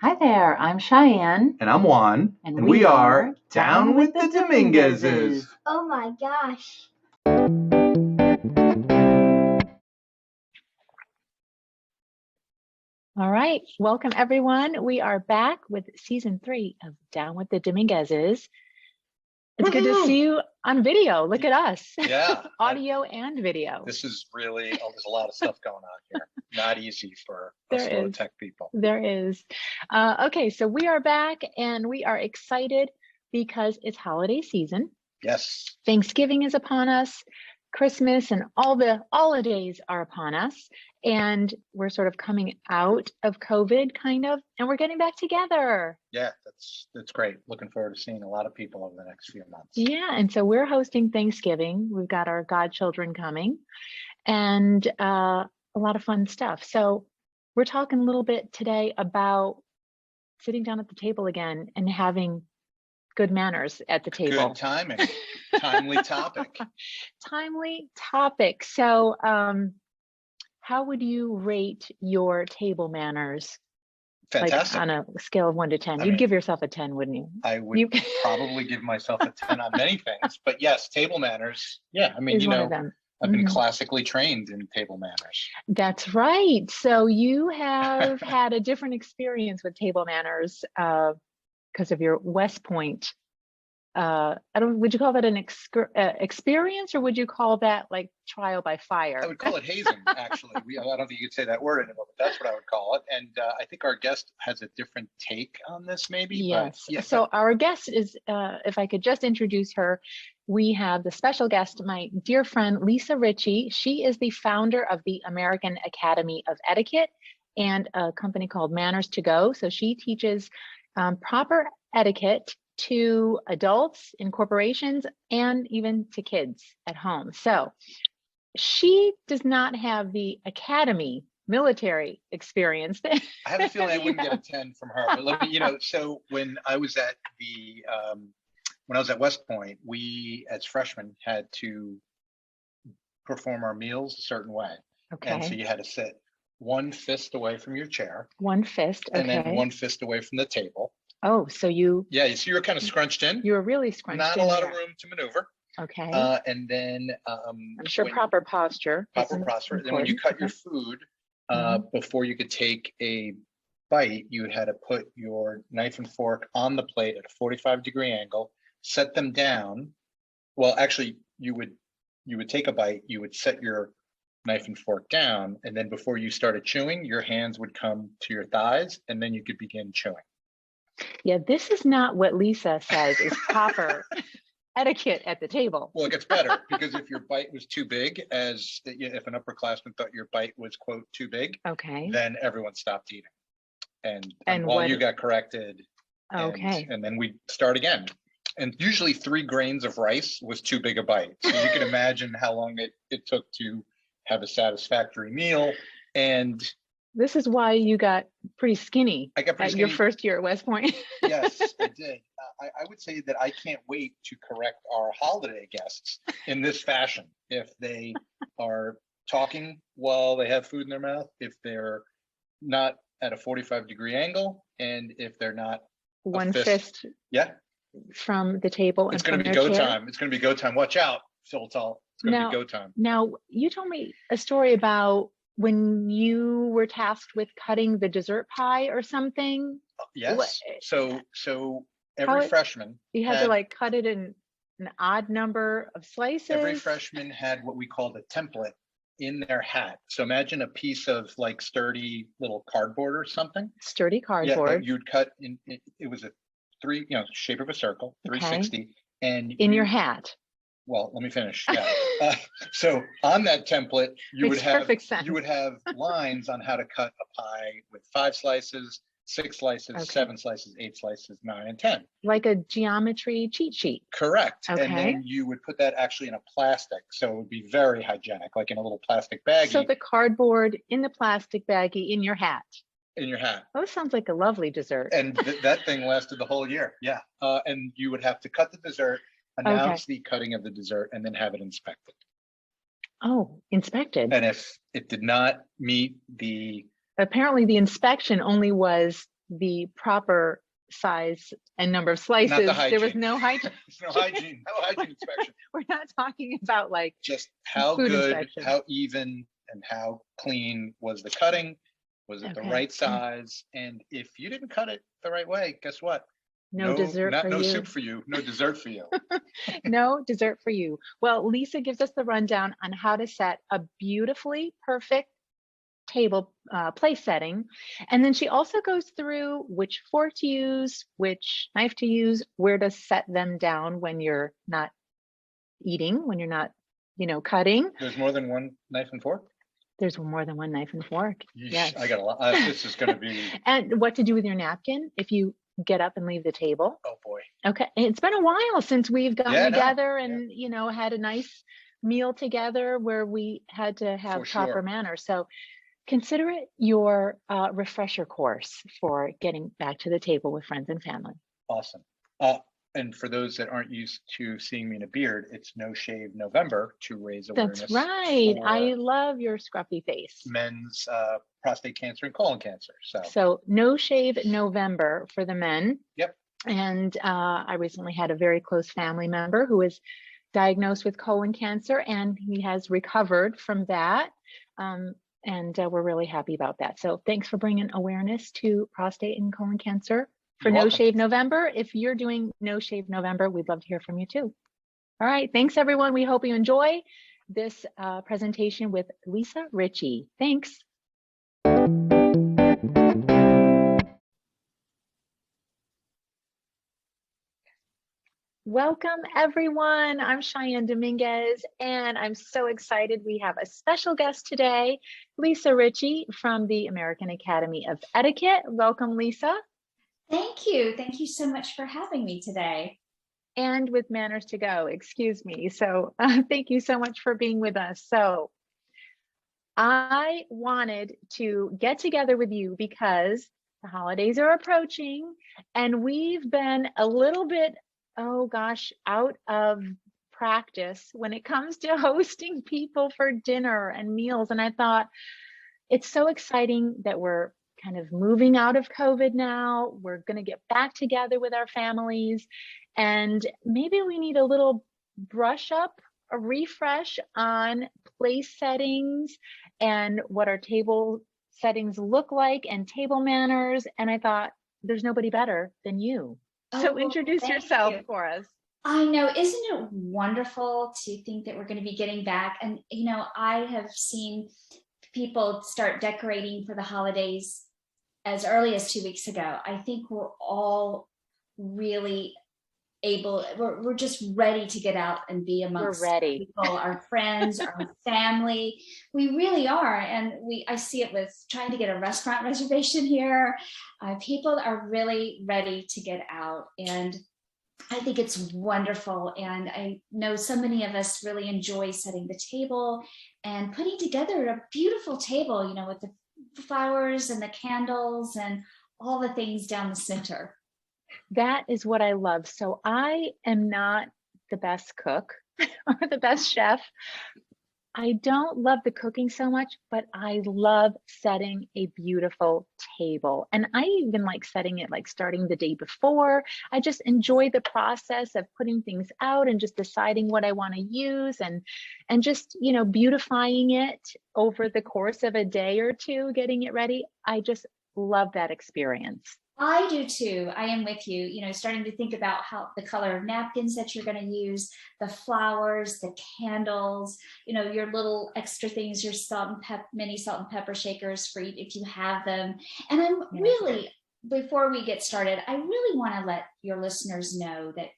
Hi there, I'm Cheyenne. And I'm Juan. And we are Down with the Dominguezes. Oh my gosh. All right, welcome everyone. We are back with season 3 of Down with the Dominguezes. It's good to see you on video. Look at us. Yeah. Audio and video. This is really, there's a lot of stuff going on here. Not easy for us little tech people. There is. Okay, so we are back and we are excited because it's holiday season. Yes. Thanksgiving is upon us. Christmas and all the holidays are upon us, and we're sort of coming out of COVID kind of, and we're getting back together. Yeah, that's great. Looking forward to seeing a lot of people over the next few months. Yeah, and so we're hosting Thanksgiving. We've got our godchildren coming and a lot of fun stuff. So we're talking a little bit today about sitting down at the table again and having good manners at the table. Good timing. Timely topic. Timely topic. So how would you rate your table manners? Fantastic. Like on a scale of 1 to 10. You'd give yourself a 10, wouldn't you? I would probably give myself a 10 on many things. But yes, table manners. Yeah, I mean, I've been classically trained in table manners. That's right. So you have had a different experience with table manners because of your West Point. Would you call that an experience, or would you call that like trial by fire? I would call it hazing, actually. I don't think you could say that word anymore, but that's what I would call it. And I think our guest has a different take on this, maybe. Yes. But, yeah. So our guest is, if I could just introduce her, we have the special guest, my dear friend, Lisa Richey. She is the founder of the American Academy of Etiquette and a company called Manners to Go. So she teaches proper etiquette to adults in corporations and even to kids at home. So she does not have the academy military experience. I have a feeling I wouldn't get a 10 from her, but let me, so when I was at West Point, we as freshmen had to perform our meals a certain way. Okay. And so you had to sit one fist away from your chair. One fist, okay. And then one fist away from the table. Oh, so you... Yeah, so you were kind of scrunched in. You were really scrunched in. Not a lot of room to maneuver. Okay. And then... I'm sure proper posture. Proper posture. Then when you cut your food, before you could take a bite, you had to put your knife and fork on the plate at a 45-degree angle, set them down. Well, actually, you would take a bite, you would set your knife and fork down, and then before you started chewing, your hands would come to your thighs, and then you could begin chewing. Yeah, this is not what Lisa says is proper etiquette at the table. Well, it gets better because if your bite was too big, if an upperclassman thought your bite was, quote, too big, okay, then everyone stopped eating. And while you got corrected, okay, and then we start again. And usually 3 grains of rice was too big a bite. So you can imagine how long it took to have a satisfactory meal. And this is why you got pretty skinny your first year at West Point. Yes, I did. I would say that I can't wait to correct our holiday guests in this fashion. If they are talking while they have food in their mouth, if they're not at a 45-degree angle, and if they're not one fist from the table. It's going to be go time. It's going to be go time. Watch out, Philtal. It's going to be go time. Now, you told me a story about when you were tasked with cutting the dessert pie or something. Yes. So every freshman, you had to like cut it in an odd number of slices. Every freshman had what we called a template in their hat. So imagine a piece of like sturdy little cardboard or something. Sturdy cardboard. Yeah, you'd cut in. It was a shape of a circle, 360, and in your hat. Well, let me finish. Yeah. So on that template, you would have lines on how to cut a pie with 5 slices, 6 slices, 7 slices, 8 slices, 9, and 10. Like a geometry cheat sheet. Correct. Okay. And then you would put that actually in a plastic, so it would be very hygienic, like in a little plastic baggie. So the cardboard in the plastic baggie in your hat. In your hat. Oh, sounds like a lovely dessert. And that thing lasted the whole year. Yeah. And you would have to cut the dessert, announce the cutting of the dessert, and then have it inspected. Oh, inspected. And if it did not meet apparently the inspection only was the proper size and number of Not slices. the hygiene. There was no hygiene. No hygiene, no hygiene inspection. We're not talking about like Just how food good, inspection. how even, and how clean was the cutting? Was it the Okay. right size? And if you didn't cut it the right way, guess what? No dessert for no you. soup for you, no dessert for you. No dessert for you. Well, Lisa gives us the rundown on how to set a beautifully perfect table place setting. And then she also goes through which fork to use, which knife to use, where to set them down when you're not eating, when you're not, cutting. There's more than one knife and fork? There's more than one knife and fork. Yeesh, Yes. I got a lot. This is going to be. And what to do with your napkin if you get up and leave the table. Oh boy. Okay. It's been a while since we've gotten Yeah, I know. together and, had a nice meal together where we had to have For proper sure. manners. So consider it your refresher course for getting back to the table with friends and family. Awesome. And for those that aren't used to seeing me in a beard, it's No Shave November to raise awareness. That's right. for I love your scruffy face. men's prostate cancer and colon cancer. So No Shave November for the men. Yep. And I recently had a very close family member who was diagnosed with colon cancer, and he has recovered from that. And we're really happy about that. So thanks for bringing awareness to prostate and colon cancer for You're No welcome. Shave November. If you're doing No Shave November, we'd love to hear from you too. All right. Thanks, everyone. We hope you enjoy this presentation with Lisa Richey. Thanks. Welcome, everyone. I'm Cheyenne Dominguez, and I'm so excited. We have a special guest today, Lisa Richey from the American Academy of Etiquette. Welcome, Lisa. Thank you. Thank you so much for having me today. And with Manners to Go, excuse me. So thank you so much for being with us. So I wanted to get together with you because the holidays are approaching, and we've been a little bit out of practice when it comes to hosting people for dinner and meals. And I thought it's so exciting that we're kind of moving out of COVID now. We're going to get back together with our families, and maybe we need a little brush up, a refresh on place settings and what our table settings look like and table manners. And I thought there's nobody better than you. So introduce yourself for us. I know, isn't it wonderful to think that we're going to be getting back? And, I have seen people start decorating for the holidays as early as 2 weeks ago. I think we're all really we're just ready to get out and be amongst people, our friends, our family. We really are. And I see it with trying to get a restaurant reservation here. People are really ready to get out. And I think it's wonderful. And I know so many of us really enjoy setting the table and putting together a beautiful table, with the flowers and the candles and all the things down the center. That is what I love. So I am not the best cook or the best chef. I don't love the cooking so much, but I love setting a beautiful table. And I even like setting it like starting the day before. I just enjoy the process of putting things out and just deciding what I want to use and just, beautifying it over the course of a day or two, getting it ready. I just love that experience. I do too. I am with you, starting to think about how the color of napkins that you're going to use, the flowers, the candles, your little extra things, your mini salt and pepper shakers for if you have them. And I'm really, before we get started, I really want to let your listeners know that,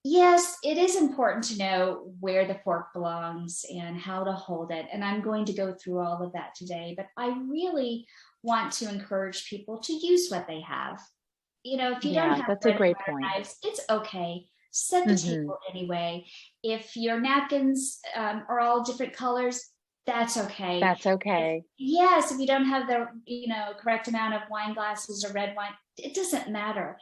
yes, it is important to know where the fork belongs and how to hold it. And I'm going to go through all of that today, but I really want to encourage people to use what they have. If you don't have that's a great point. knives, it's okay. Set the table anyway. If your napkins are all different colors, that's okay. That's okay. If you don't have the correct amount of wine glasses or red wine, it doesn't matter.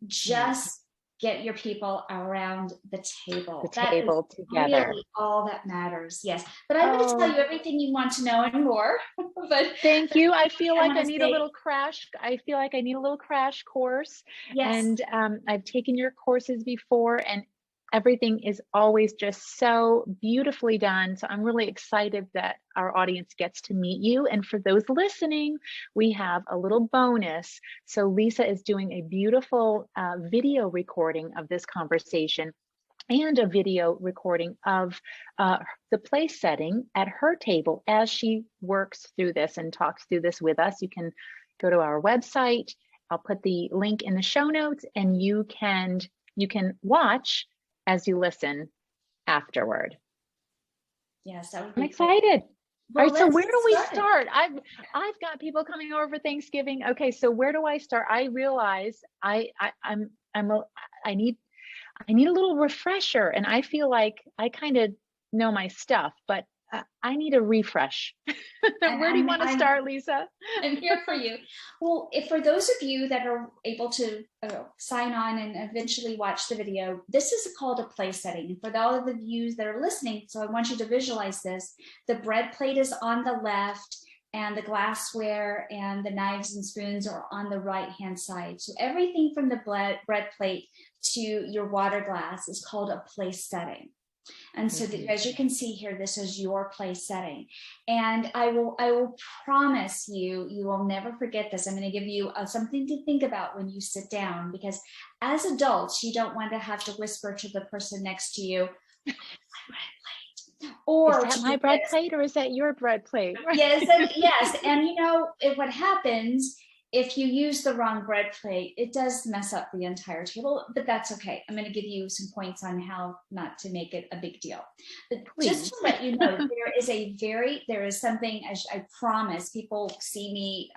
Just get your people around the table. The table that is together. really all that matters. Yes. But I'm going to tell you everything you want to know and more. But thank you. I feel like I need a say, little crash. I feel like I need a little crash course. yes. And I've taken your courses before, and everything is always just so beautifully done. So I'm really excited that our audience gets to meet you. And for those listening, we have a little bonus. So Lisa is doing a beautiful video recording of this conversation and a video recording of the place setting at her table as she works through this and talks through this with us. You can go to our website. I'll put the link in the show notes, and you can watch as you listen afterward. Yes, that would be I'm excited. Well, all right, so where do we start? start? I've got people coming over for Thanksgiving. Okay, so where do I start? I realize I need a little refresher, and I feel like I kind of know my stuff, but I need a refresh. Where do you want to start, Lisa? I'm here for you. Well, for those of you that are able to sign on and eventually watch the video, this is called a place setting. For all of the views that are listening, so I want you to visualize this. The bread plate is on the left, and the glassware and the knives and spoons are on the right-hand side. So everything from the bread plate to your water glass is called a place setting. And so as you can see here, this is your place setting. And I will promise you, you will never forget this. I'm going to give you something to think about when you sit down, because as adults, you don't want to have to whisper to the person next to you, my bread plate. Or is that my bread plate, or is that your bread plate? Yes, yes. And you know, what happens if you use the wrong bread plate, it does mess up the entire table, but that's okay. I'm going to give you some points on how not to make it a big deal. But just to let you know, there is something, as I promise, people see me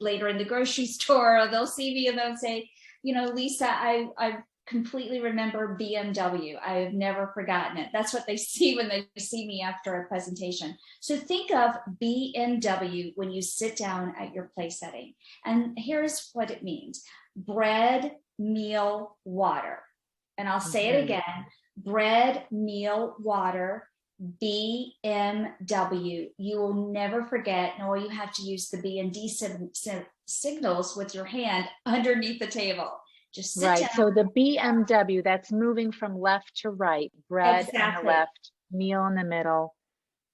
later in the grocery store, or they'll see me and they'll say, you know, Lisa, I completely remember BMW. I have never forgotten it. That's what they see when they see me after a presentation. So think of BMW when you sit down at your place setting. And here's what it means: bread, meal, water. And I'll say it again: bread, meal, water, BMW. You will never forget, nor you have to use the B and D signals with your hand underneath the table. Just sit down. So the BMW, that's moving from left to right. Bread on the left, meal in the middle,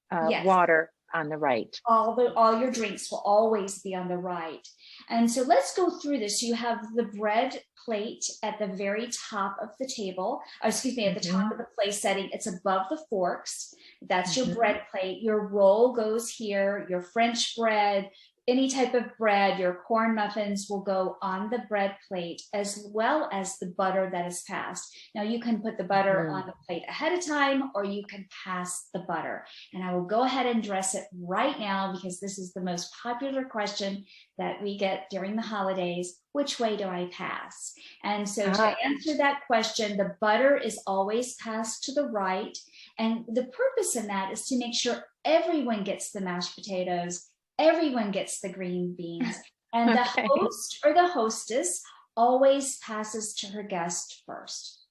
water on the right. All your drinks will always be on the right. And so let's go through this. You have the bread plate at the very top of the table, or excuse me, at the top of the place setting. It's above the forks. That's your bread plate. Your roll goes here. Your French bread, any type of bread, your corn muffins will go on the bread plate, as well as the butter that is passed. Now you can put the butter on the plate ahead of time, or you can pass the butter. And I will go ahead and address it right now, because this is the most popular question that we get during the holidays. Which way do I pass? And so to answer that question, the butter is always passed to the right. And the purpose in that is to make sure everyone gets the mashed potatoes, everyone gets the green beans, and the host or the hostess always passes to her guest first.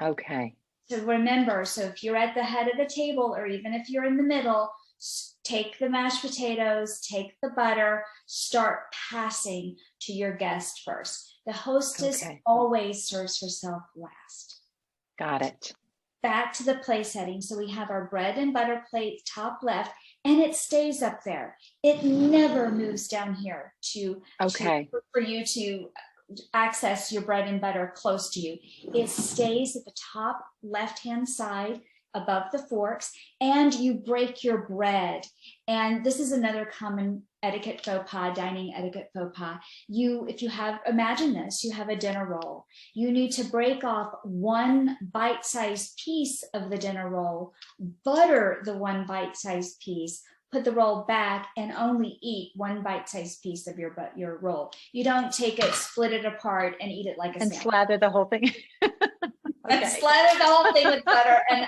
Okay. So remember, so if you're at the head of the table, or even if you're in the middle, take the mashed potatoes, take the butter, start passing to your guest first. The hostess always serves herself last. Got it. Back to the place setting. So we have our bread and butter plate top left, and it stays up there. It never moves down here for you to access your bread and butter close to you. It stays at the top left-hand side above the forks, and you break your bread. And this is another common etiquette faux pas, dining etiquette faux pas. Imagine this, you have a dinner roll. You need to break off one bite-sized piece of the dinner roll, butter the one bite-sized piece, put the roll back, and only eat one bite-sized piece of your roll. You don't take it, split it apart, and eat it like a sandwich. And slather the whole thing. And slather the whole thing with butter. And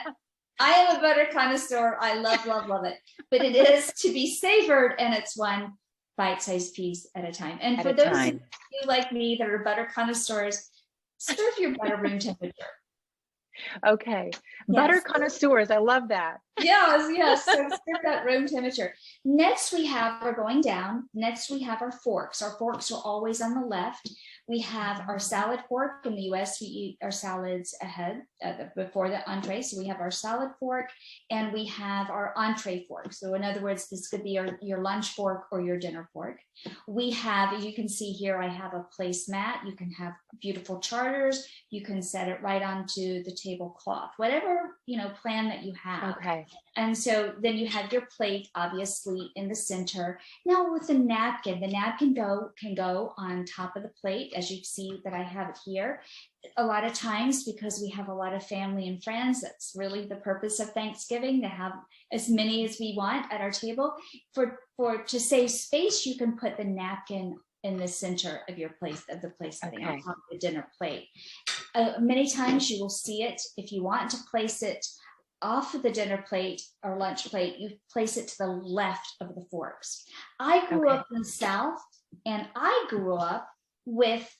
I am a butter connoisseur. I love, love, love it. But it is to be savored, and it's one bite-sized piece at a time. And for those of you like me that are butter connoisseurs, serve your butter room temperature. Okay. Butter Yes. connoisseurs. I love that. Yes. So serve that room temperature. Next, we're going down. Next, we have our forks. Our forks are always on the left. We have our salad fork. In the US, we eat our salads ahead before the entree. So we have our salad fork and we have our entree fork. So in other words, this could be your lunch fork or your dinner fork. We have, you can see here, I have a placemat. You can have beautiful charters. You can set it right onto the tablecloth, whatever, plan that you have. Okay. And so then you have your plate, obviously, in the center. Now with the napkin can go on top of the plate, as you see that I have it here. A lot of times, because we have a lot of family and friends, that's really the purpose of Thanksgiving, to have as many as we want at our table. To save space, you can put the napkin in the center of your place, of the place setting, on top of the dinner plate. Many times you will see it. If you want to place it off of the dinner plate or lunch plate, you place it to the left of the forks. I grew up in the South, and I grew up with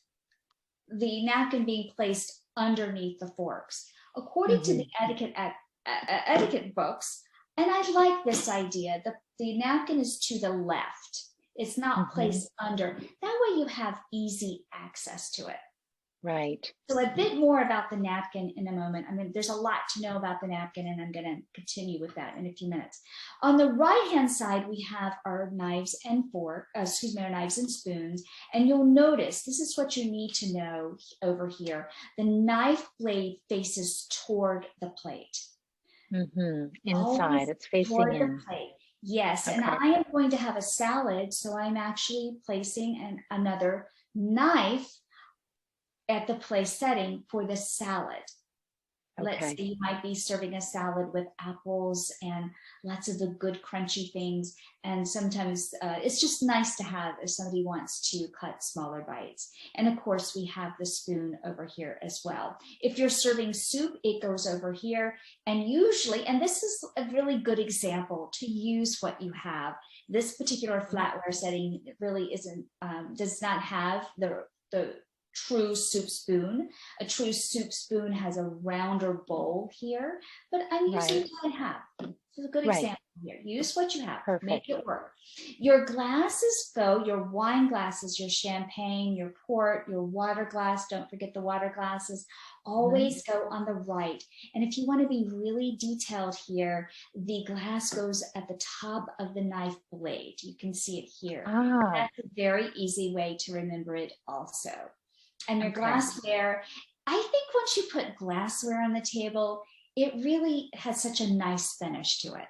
the napkin being placed underneath the forks. According to the etiquette books, and I like this idea, the napkin is to the left. It's not placed under. That way you have easy access to it. Right. So a bit more about the napkin in a moment. I mean, there's a lot to know about the napkin, and I'm going to continue with that in a few minutes. On the right-hand side, we have our knives and our knives and spoons. And you'll notice, this is what you need to know over here. The knife blade faces toward the plate. Inside, Always it's facing toward in. the plate. Yes, Okay. and I am going to have a salad, so I'm actually placing another knife at the place setting for the salad. Let's say you might be serving a salad with apples and lots of the good crunchy things. And sometimes it's just nice to have if somebody wants to cut smaller bites. And of course, we have the spoon over here as well. If you're serving soup, it goes over here. And usually, and this is a really good example to use what you have. This particular flatware setting really does not have the true soup spoon. A true soup spoon has a rounder bowl here, but I'm using what I have. This is a good example here. Use what you have. Perfect. Make it work. Your glasses your wine glasses, your champagne, your port, your water glass. Don't forget the water glasses. Always go on the right. And if you want to be really detailed here, the glass goes at the top of the knife blade. You can see it here. That's a very easy way to remember it also. And your glassware, I think once you put glassware on the table, it really has such a nice finish to it.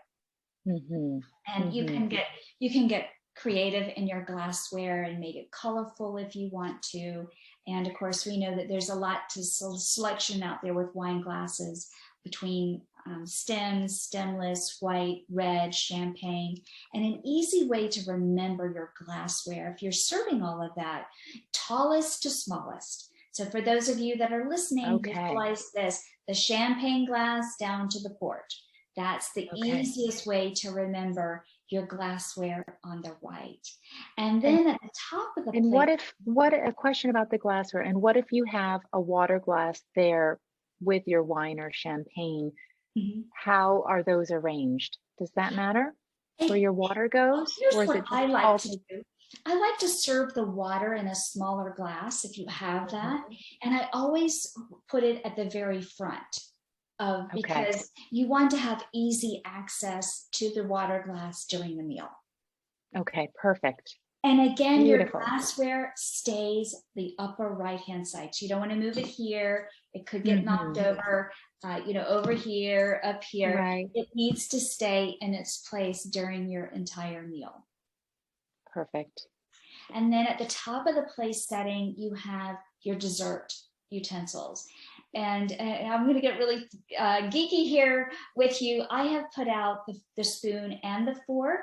And you can get creative in your glassware and make it colorful if you want to. And of course, we know that there's a lot to selection out there with wine glasses between stems, stemless, white, red, champagne, and an easy way to remember your glassware. If you're serving all of that, tallest to smallest. So for those of you that are listening, visualize this, the champagne glass down to the port. That's the easiest way to remember your glassware on the right. And then at the top of the plate. And a question about the glassware, and what if you have a water glass there with your wine or champagne? How are those arranged? Does that matter where your water goes? Here's what I like to do. I like to serve the water in a smaller glass if you have that. And I always put it at the very front because you want to have easy access to the water glass during the meal. Okay, perfect. And again, beautiful. Your glassware stays the upper right-hand side. So you don't want to move it here. It could get knocked over, over here, up here. Right. It needs to stay in its place during your entire meal. Perfect. And then at the top of the place setting, you have your dessert utensils. And I'm going to get really geeky here with you. I have put out the spoon and the fork,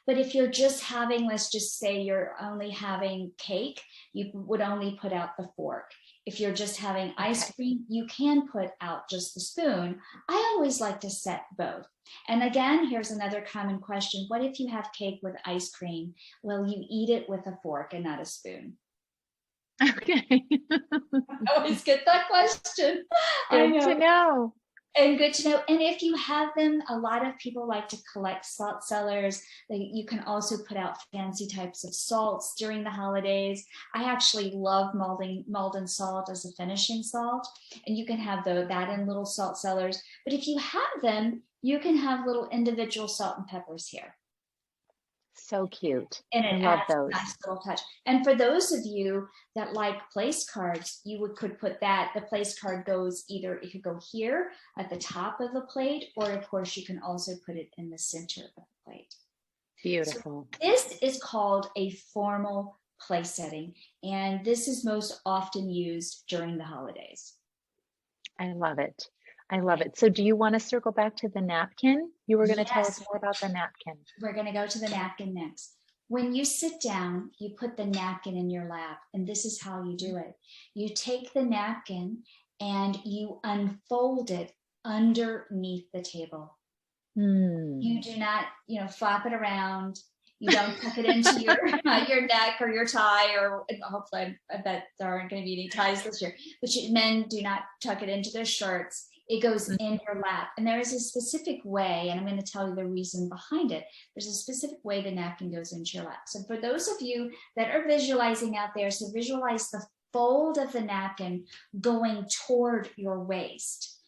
but if you're just having, let's just say you're only having cake, you would only put out the fork. If you're just having ice cream, you can put out just the spoon. I always like to set both. And again, here's another common question. What if you have cake with ice cream? Well, you eat it with a fork and not a spoon. Okay. always get that question. I Good know. to know. And good to know. And if you have them, a lot of people like to collect salt cellars. You can also put out fancy types of salts during the holidays. I actually love Malden salt as a finishing salt, and you can have that in little salt cellars. But if you have them, you can have little individual salt and peppers here. So cute. And I it love adds those. a nice little touch. And for those of you that like place cards, could put that. The place card goes either, it could go here at the top of the plate, or of course you can also put it in the center of the plate. Beautiful. So this is called a formal place setting, and this is most often used during the holidays. I love it. I love it. So do you want to circle back to the napkin? You were going to tell us Yes. more about the napkin. We're going to go to the napkin next. When you sit down, you put the napkin in your lap, and this is how you do it. You take the napkin and you unfold it underneath the table. You do not, flap it around. You don't tuck it into your neck or your tie, or hopefully I bet there aren't going to be any ties this year, but men do not tuck it into their shirts. It goes in your lap. And there is a specific way, and I'm going to tell you the reason behind it. There's a specific way the napkin goes into your lap. So for those of you that are visualizing out there, so visualize the fold of the napkin going toward your waist.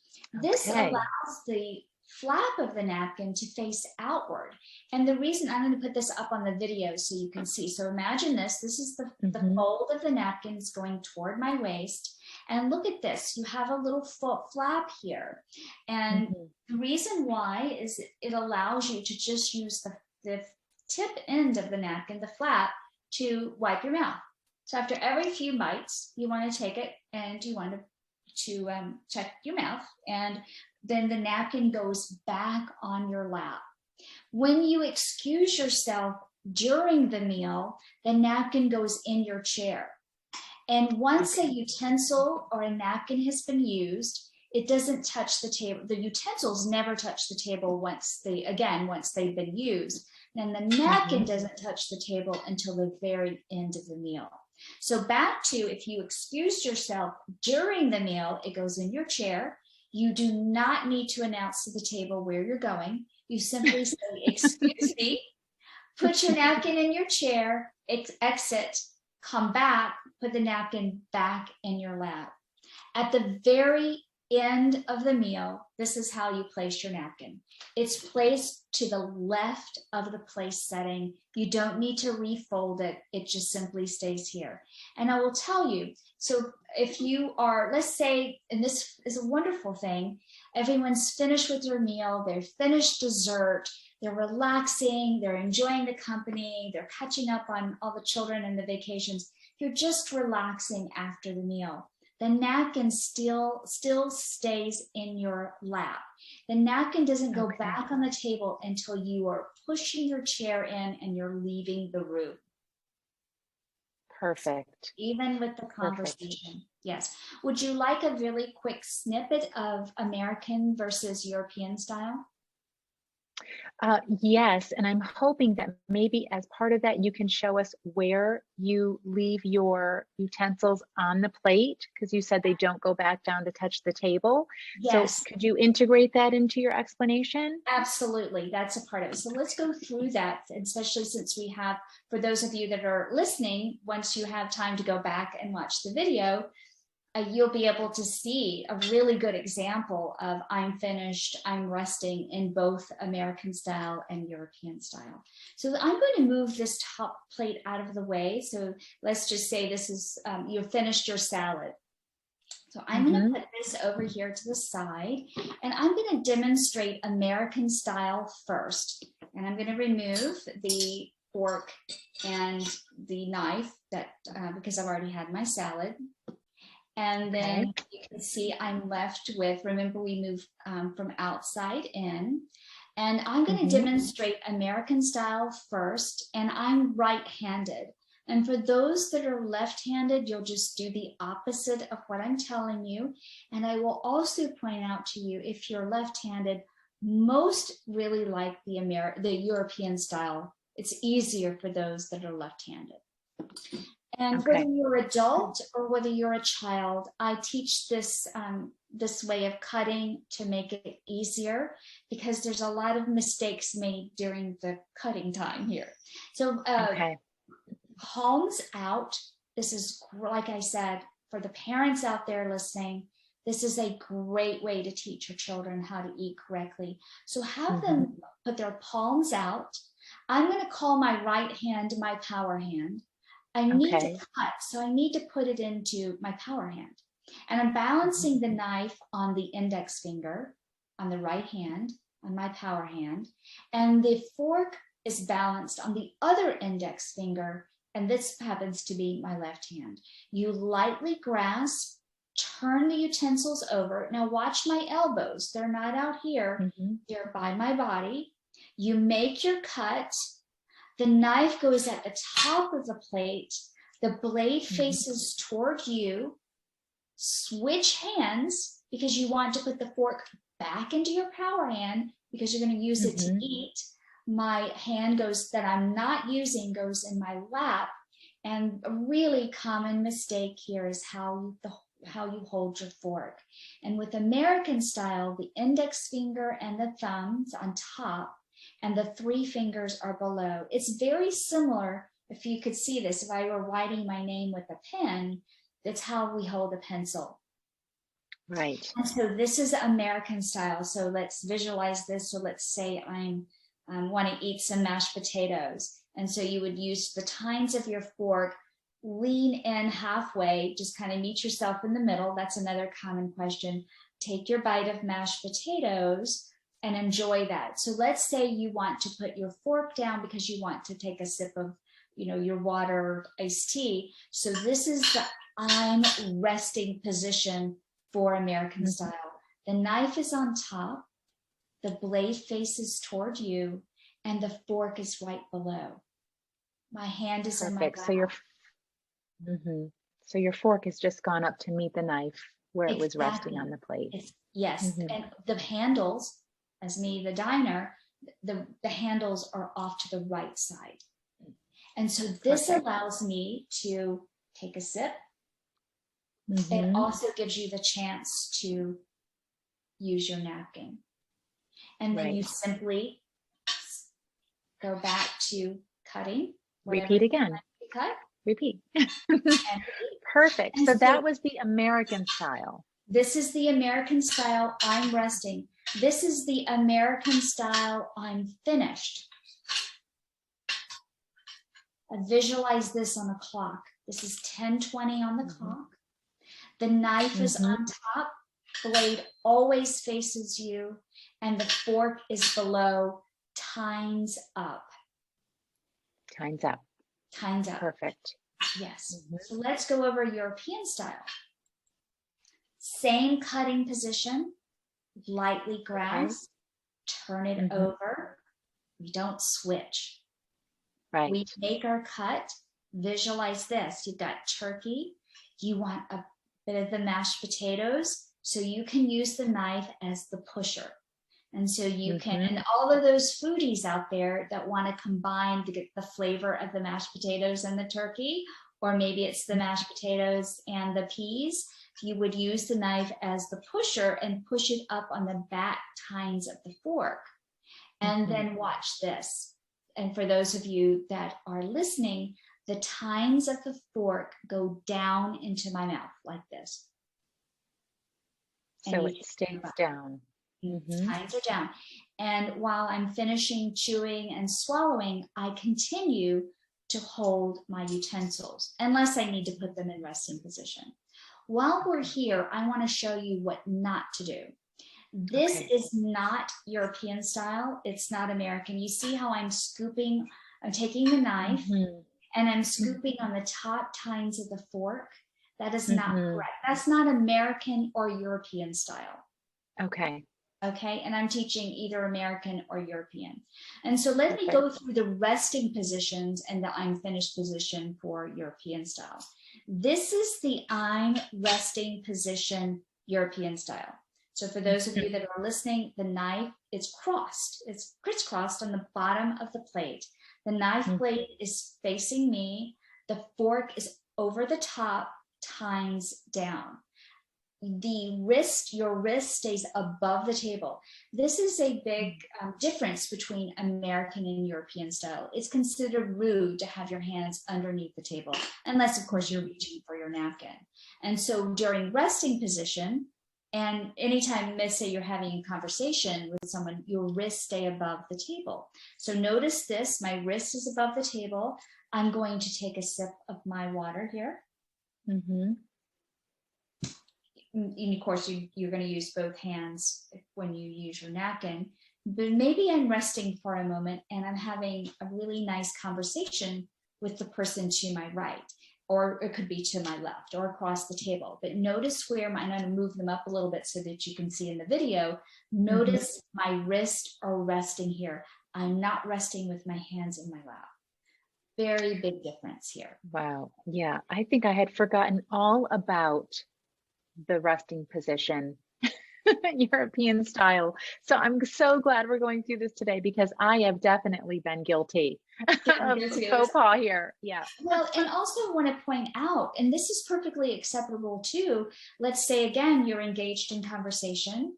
This allows the flap of the napkin to face outward. And the reason, I'm going to put this up on the video so you can see. So imagine this is the fold of the napkins going toward my waist. And look at this, you have a little flap here. And the reason why is it allows you to just use the tip end of the napkin, the flap, to wipe your mouth. So after every few bites, you want to take it and you want to check your mouth, and then the napkin goes back on your lap. When you excuse yourself during the meal, the napkin goes in your chair. And once a utensil or a napkin has been used, it doesn't touch the table. The utensils never touch the table once they've been used. And the napkin doesn't touch the table until the very end of the meal. So back to, if you excuse yourself during the meal, it goes in your chair. You do not need to announce to the table where you're going. You simply say, excuse me, put your napkin in your chair, exit, come back, put the napkin back in your lap. At the very end of the meal, this is how you place your napkin. It's placed to the left of the place setting. You don't need to refold it. It just simply stays here. And I will tell you, so if you are, let's say, and this is a wonderful thing, everyone's finished with their meal, they've finished dessert, they're relaxing, they're enjoying the company, they're catching up on all the children and the vacations. You're just relaxing after the meal. The napkin still stays in your lap. The napkin doesn't go back on the table until you are pushing your chair in and you're leaving the room. Perfect. Even with the conversation. Yes. Would you like a really quick snippet of American versus European style? Yes, and I'm hoping that maybe as part of that, you can show us where you leave your utensils on the plate, because you said they don't go back down to touch the table. Yes. So could you integrate that into your explanation? Absolutely, that's a part of it. So let's go through that, especially since we have, for those of you that are listening, once you have time to go back and watch the video, you'll be able to see a really good example of I'm finished, I'm resting in both American style and European style. So I'm going to move this top plate out of the way. So let's just say this is, you've finished your salad. So I'm going to put this over here to the side, and I'm going to demonstrate American style first. And I'm going to remove the fork and the knife because I've already had my salad. And then you can see I'm left with, remember we moved from outside in, and I'm going to demonstrate American style first, and I'm right-handed. And for those that are left-handed, you'll just do the opposite of what I'm telling you. And I will also point out to you, if you're left-handed, most really like the European style. It's easier for those that are left-handed. And whether you're adult or whether you're a child, I teach this this way of cutting to make it easier, because there's a lot of mistakes made during the cutting time here. So palms out. This is, like I said, for the parents out there listening, this is a great way to teach your children how to eat correctly. So have them put their palms out. I'm going to call my right hand my power hand. I need to cut, so I need to put it into my power hand. And I'm balancing the knife on the index finger on the right hand, on my power hand. And the fork is balanced on the other index finger. And this happens to be my left hand. You lightly grasp, turn the utensils over. Now watch my elbows. They're not out here. They're by my body. You make your cut. The knife goes at the top of the plate. The blade faces toward you. Switch hands, because you want to put the fork back into your power hand because you're going to use it to eat. My hand goes that I'm not using goes in my lap. And a really common mistake here is how you hold your fork. And with American style, the index finger and the thumbs on top, and the 3 fingers are below. It's very similar, if you could see this, if I were writing my name with a pen, that's how we hold a pencil. Right. And so this is American style. So let's visualize this. So let's say I want to eat some mashed potatoes. And so you would use the tines of your fork, lean in halfway, just kind of meet yourself in the middle. That's another common question. Take your bite of mashed potatoes and enjoy that. So let's say you want to put your fork down because you want to take a sip of, your water or iced tea. So this is the I'm resting position for American style. The knife is on top, the blade faces toward you, and the fork is right below. My hand is in my lap. So your fork has just gone up to meet the knife where it was resting on the plate. Yes, and the handles, as me, the diner, the handles are off to the right side. And so this allows me to take a sip. It also gives you the chance to use your napkin. And then you simply go back to cutting. Repeat again. Cut. Repeat. Perfect. So that was the American style. This is the American style, I'm resting. This is the American style, I'm finished. I visualize this on a clock. This is 10:20 on the clock. The knife is on top, blade always faces you, and the fork is below, tines up. Tines up. Tines up. Perfect. Yes. So let's go over European style. Same cutting position, lightly grasp, turn it over. We don't switch. Right. We make our cut. Visualize this. You've got turkey. You want a bit of the mashed potatoes, so you can use the knife as the pusher. And so you can, and all of those foodies out there that want to combine to get the flavor of the mashed potatoes and the turkey, or maybe it's the mashed potatoes and the peas, you would use the knife as the pusher and push it up on the back tines of the fork. And then watch this. And for those of you that are listening, the tines of the go down into my mouth like this. So it stays down. Tines are down. And while I'm finishing chewing and swallowing, I continue to hold my utensils, unless I need to put them in resting position. While we're here, I want to show you what not to do. This is not European style. It's not American. You see how I'm scooping, I'm taking the knife and I'm scooping on the top tines of the fork. That is not correct. That's not American or European style. Okay. Okay, and I'm teaching either American or European. And so let me go through the resting positions and the I'm finished position for European style. This is the I'm resting position European style. So for those of you that are listening, the knife is crossed. It's crisscrossed on the bottom of the plate. The knife blade is facing me. The fork is over the top, tines down. Your wrist stays above the table. This is a big difference between American and European style. It's considered rude to have your hands underneath the table, unless of course you're reaching for your napkin. And so during resting position, and anytime, let's say you're having a conversation with someone, your wrists stay above the table. So notice this, my wrist is above the table. I'm going to take a sip of my water here. Mm-hmm. And of course, you're going to use both hands when you use your napkin, but maybe I'm resting for a moment and I'm having a really nice conversation with the person to my right, or it could be to my left or across the table. But notice where I'm going to move them up a little bit so that you can see in the video. Notice my wrists are resting here. I'm not resting with my hands in my lap. Very big difference here. Wow. Yeah. I think I had forgotten all about the resting position, European style. So I'm so glad we're going through this today, because I have definitely been guilty of faux pas here. Yeah. Well, and also want to point out, and this is perfectly acceptable too. Let's say again, you're engaged in conversation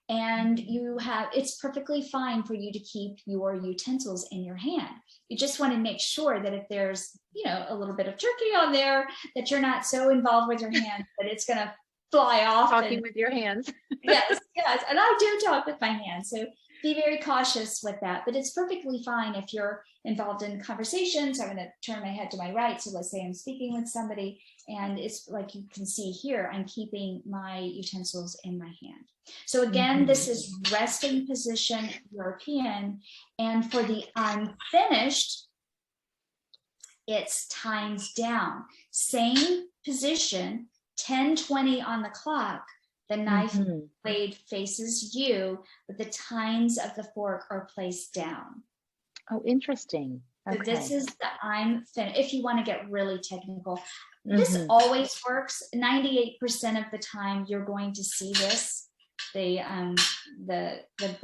and it's perfectly fine for you to keep your utensils in your hand. You just want to make sure that if there's, a little bit of turkey on there, that you're not so involved with your hand that it's going to fly off. Talking with your hands. Yes. And I do talk with my hands. So be very cautious with that. But it's perfectly fine if you're involved in conversations. I'm going to turn my head to my right. So let's say I'm speaking with somebody, and it's like you can see here, I'm keeping my utensils in my hand. So again, this is resting position, European. And for the unfinished, it's tines down. Same position, 10:20 on the clock. The knife blade faces you, but the tines of the fork are placed down. Oh, interesting. Okay. So this is the I'm finished. If you want to get really technical, this always works. 98% of the time, you're going to see this. With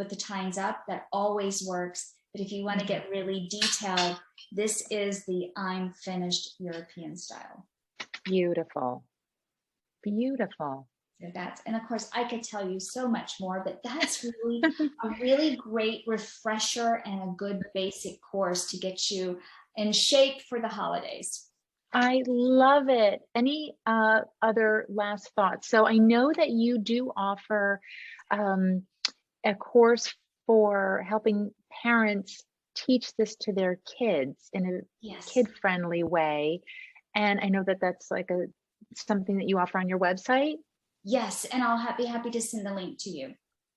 the tines up, that always works. But if you want to get really detailed, this is the I'm finished European style. Beautiful. Beautiful. So and of course I could tell you so much more, but that's really a really great refresher and a good basic course to get you in shape for the holidays. I love it. Any other last thoughts? So I know that you do offer a course for helping parents teach this to their kids in a kid-friendly way. And I know that that's like something that you offer on your website. Yes, and I'll be happy to send the link to you.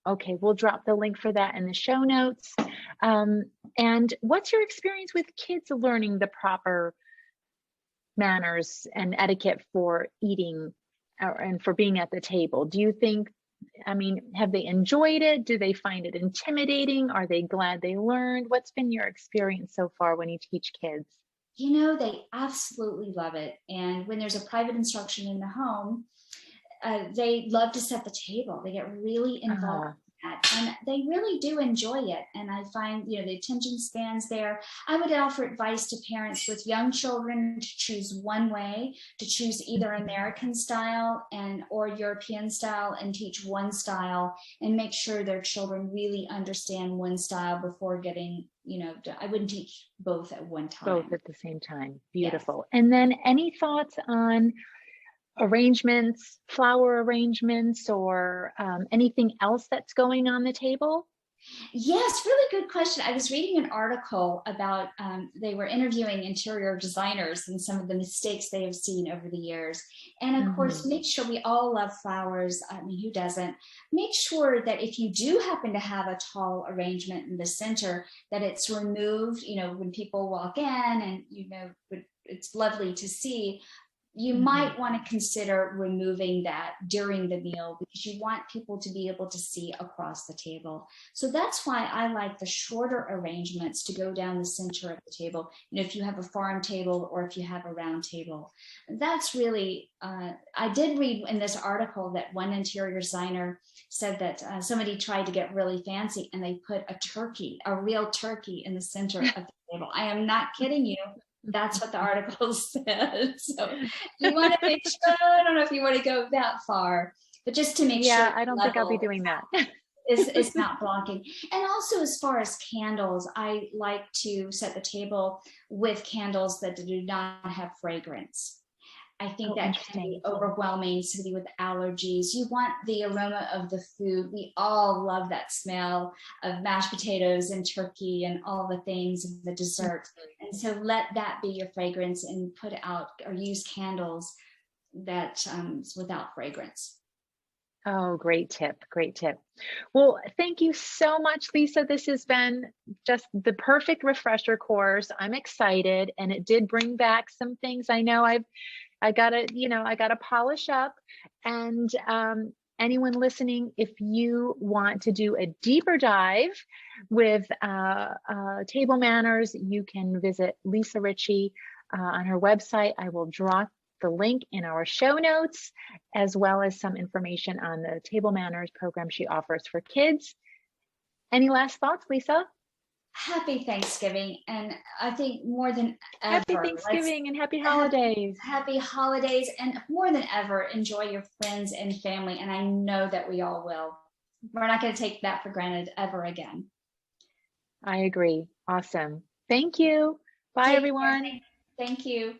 Okay, we'll drop the link for that in the show notes. And what's your experience with kids learning the proper manners and etiquette for eating and for being at the table? Do you think, have they enjoyed it? Do they find it intimidating? Are they glad they learned? What's been your experience so far when you teach kids? They absolutely love it. And when there's a private instruction in the home, they love to set the table. They get really involved in that, and they really do enjoy it. And I find, the attention spans there. I would offer advice to parents with young children to choose one way, to choose either American style or European style, and teach one style, and make sure their children really understand one style before getting, I wouldn't teach both at one time. Both at the same time. Beautiful. Yes. And then any thoughts on arrangements, flower arrangements, or anything else that's going on the table? Yes, really good question. I was reading an article about, they were interviewing interior designers and some of the mistakes they have seen over the years. And of course, make sure, we all love flowers. Who doesn't? Make sure that if you do happen to have a tall arrangement in the center, that it's removed, when people walk in, and, it's lovely to see. You might want to consider removing that during the meal, because you want people to be able to see across the table. So that's why I like the shorter arrangements to go down the center of the table. If you have a farm table or if you have a round table, that's really, I did read in this article that one interior designer said that somebody tried to get really fancy and they put a real turkey in the center of the table. I am not kidding you. That's what the article said. So you want to make sure, I don't know if you want to go that far, but just to make sure. Yeah, I don't think I'll be doing that. is not blocking. And also, as far as candles, I like to set the table with candles that do not have fragrance. I think that can be overwhelming, somebody with allergies. You want the aroma of the food. We all love that smell of mashed potatoes and turkey and all the things of the dessert. And so let that be your fragrance, and put out or use candles that without fragrance. Oh, great tip. Great tip. Well, thank you so much, Lisa. This has been just the perfect refresher course. I'm excited, and it did bring back some things I know I gotta polish up. And anyone listening, if you want to do a deeper dive with table manners, you can visit Lisa Richey on her website. I will drop the link in our show notes, as well as some information on the table manners program she offers for kids. Any last thoughts, Lisa? Happy Thanksgiving. And I think more than ever, happy Thanksgiving and happy holidays. Happy holidays, and more than ever, enjoy your friends and family. And I know that we all will. We're not going to take that for granted ever again. I agree. Awesome. Thank you. Bye, everyone. Thank you.